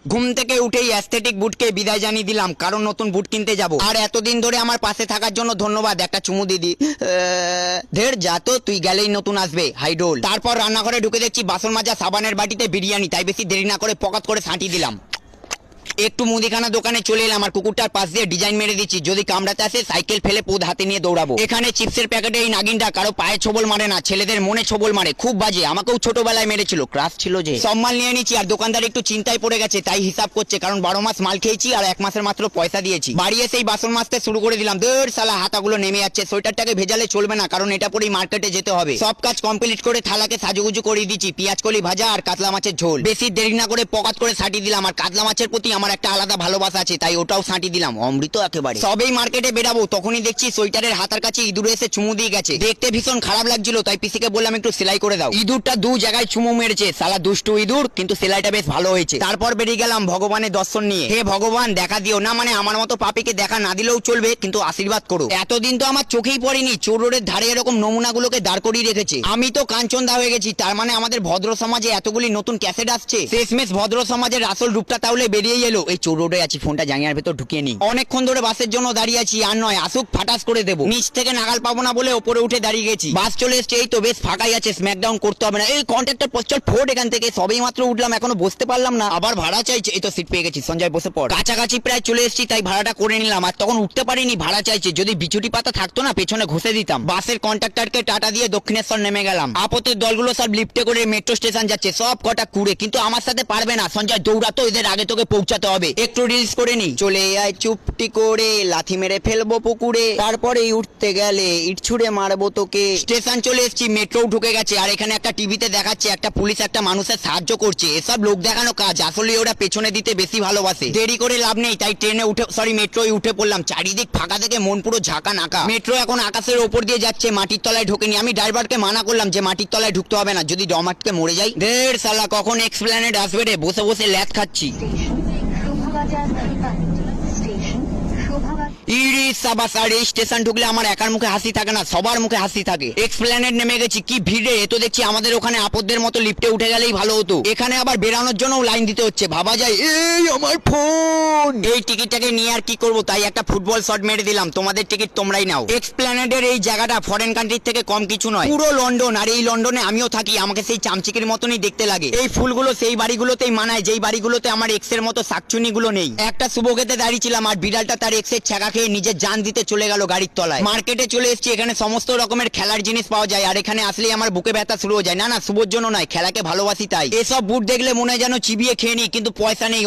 ঘুম থেকে উঠেই অ্যাস্থেটিক বুটকে বিদায় জানিয়ে দিলাম, কারণ নতুন বুট কিনতে যাব। আর এতদিন ধরে আমার পাশে থাকার জন্য ধন্যবাদ। একটা চুমু দিদি। ধের যা তো, তুই গেলেই নতুন আসবে হাইডোল। তারপর রান্নাঘরে ঢুকে দেখছি বাসন মাজা সাবানের বাটিতে বিরিয়ানি, তাই বেশি দেরি না করে পকাত করে ছাঁটি দিলাম। একটু মুদিখানা দোকানে চলে এলাম আর কুকুরটার পাশ দিয়ে ডিজাইন মেরে দিচ্ছি, যদি কামড়াতে আসে সাইকেল ফেলে পোদ হাতে নিয়ে দৌড়াবো। এখানে চিপসের প্যাকেটে এই নাগিনটা কারো পায়ে ছবল মারে না, ছেলেদের মনে ছবল মারে, খুব বাজে। আমাকেও ছোটবেলায় মেরেছিল, ক্রাশ ছিল যে। সব মাল নিয়ে নিচ্ছি আর দোকানদার একটু চিন্তায় পড়ে গেছে, তাই হিসাব করছে, কারণ 12 মাস মাল খেয়েছি আর 1 মাসের মাত্র পয়সা দিয়েছি। বাড়ি এসেই বাসন মাজতে শুরু করে দিলাম। দেড় সালা হাতাগুলো নেমে যাচ্ছে। সোয়েটারটাকে ভেজালে চলবে না, কারণ এটা পরেই মার্কেটে যেতে হবে। সব কাজ কমপ্লিট করে থালাকে সাজুগুজু করে দিচ্ছি, পেঁয়াজ কলি ভাজা আর কাতলা মাছের ঝোল। বেশি দেরি না করে পকাত করে ছাঁটি দিলাম। আর কাতলা মাছের প্রতি আমার একটা আলাদা ভালোবাসা আছে, তাই ওটাও ছাঁটি দিলাম। অমৃত একেবারে। সবেই মার্কেটে বেরাবো, তখনই দেখছি সোয়েটারের হাতার কাছে ইঁদুরে এসে চুমু দিয়ে গেছে। দেখতে ভীষণ খারাপ লাগছিল, তাই পিসিকে বললাম একটু সেলাই করে দাও। ইঁদুরটা 2 জায়গায় চুমু মেরেছে, সালা দুষ্টু ইঁদুর, কিন্তু সেলাইটা বেশ ভালো হয়েছে। তারপর বেরিয়ে গেলাম ভগবানের দর্শন নিয়ে। হে ভগবান দেখা দিও না, মানে আমার মতো পাপিকে দেখা না দিলেও চলবে, কিন্তু আশীর্বাদ করো। এতদিন তো আমার চোখেই পড়েনি চোর রোডের ধারে এরকম নমুনাগুলোকে দাঁড় করিয়ে রেখেছে। আমি তো কাঞ্চনদা হয়ে গেছি, তার মানে আমাদের ভদ্র সমাজে এতগুলি নতুন ক্যাসেট আসছে। শেষমেশ ভদ্র সমাজের আসল রূপটা তাহলে বেরিয়ে এলো। এই চোর রোডে আছি, ফোনটা জাঙ্গিয়ার ভেতর ঢুকিয়ে নি। অনেকক্ষণ ধরে বাসের জন্য দাঁড়িয়ে আছি, আর নয় আসুক ফাটাস করে দেবো। নিচ থেকে নাগাল পাবো না বলে ওপরে উঠে দাঁড়িয়ে গেছি। বাস চলে এসছে, এই তো বেশ ফাঁকাই আছে, স্ম্যাকডাউন করতে হবে না। এই কন্ট্রাক্টর চল ফোর্ড এখান থেকে। সবেই মাত্র উঠলাম, এখনো বসতে পারলাম না, আবার ভাড়া চাইছে। এই তো সিট পেয়ে গেছি, সঞ্জয় বসে পড়। কাছাকাছি প্রায় চলে এসেছি, তাই ভাড়াটা করে নিলাম। আর তখন উঠতে পারিনি, ভাড়া চাইছে। যদি বিছুটি পাতা থাকতো না, পেছনে ঘষে দিতাম। বাসের কন্ট্রাক্টরকে টাটা দিয়ে দক্ষিণেশ্বর নেমে গেলাম। আপতের দলগুলো সব লিফটে করে মেট্রো স্টেশন যাচ্ছে, সব কটা কুড়ে, কিন্তু আমার সাথে পারবে না। সঞ্জয় দৌড়াতো, এদের আগে তোকে পৌঁছাতে হবে। একটু রিলস করে নি। চলে আয় চুপটি করে, লাথি মেরে ফেলবো পুকুরে, তারপরে উঠতে গেলে ইট ছুড়ে মারবো তোকে। স্টেশন চলে এসেছি, মেট্রো ঢুকে গেছে। আর এখানে একটা টিভিতে দেখাচ্ছে একটা পুলিশ একটা মানুষের সাহায্য করছে। এসব লোক দেখানো কাজ, আসলে ওরা পেছনে দিতে বেশি ভালোবাসে। দেরি করে লাভ নেই, তাই ট্রেনে উঠে মেট্রোয় উঠে পড়লাম। চারিদিক ফাঁকা থেকে মন পুরো ঝাঁকা নাকা। মেট্রো এখন আকাশের ওপর দিয়ে যাচ্ছে, মাটির তলায় ঢোকেনি। আমি ড্রাইভারকে মানা করলাম যে মাটির তলায় ঢুকতে হবে না, যদি দম আটকে মরে যাই। দের সালা কখন এক্সপ্ল্যানেড আসবে রে, বসে বসে ল্যাদ খাচ্ছি। স্টেশন ঢুকলে আমার একার মুখে হাসি থাকে না, সবার মুখে হাসি থাকে। এক্সপ্ল্যানেড নেমে গেছি, কি ভিড়ে। এ তো দেখছি আমাদের ওখানে আপদের মতো লিফটে উঠে গেলেই ভালো হতো। এখানে আবার বেরানোর জন্য লাইন দিতে হচ্ছে, ভাবা যায়। এই আমার ফোন। এই টিকিটটাকে নিয়ে আর কি করবো, তাই একটা ফুটবল শট মেরে দিলাম। তোমাদের টিকিট তোমরাই নাও। এক্সপ্ল্যানেডের এই জায়গাটা ফরেন কান্ট্রির থেকে কম কিছু নয়, পুরো লন্ডন। আর এই লন্ডনে আমিও থাকি, আমাকে সেই চামচিকের মতনই দেখতে লাগে। এই ফুলগুলো সেই বাড়িগুলোতেই মানায়, যেই বাড়িগুলোতে আমার এক্সের মতো শাকচুনি গুলো নেই। একটা শুভকেতে দাঁড়িয়েছিলাম আর বিড়ালটা তার এক্সের ছ্যাঁকা খেয়ে নিজের জান দিতে চলে গেল গাড়ির তলায়। মার্কেটে চলে এসেছি, এখানে সমস্ত রকমের খেলার জিনিস পাওয়া যায়। আর এখানে আসলেই আমার বুকে ব্যথা শুরু হয়ে যায়। না না, শুভর জন্য নয়, খেলাকে ভালোবাসি তাই। এসব বুট দেখলে মনে হয় যেন চিবিয়ে খেয়ে নি, কিন্তু পয়সা নেই।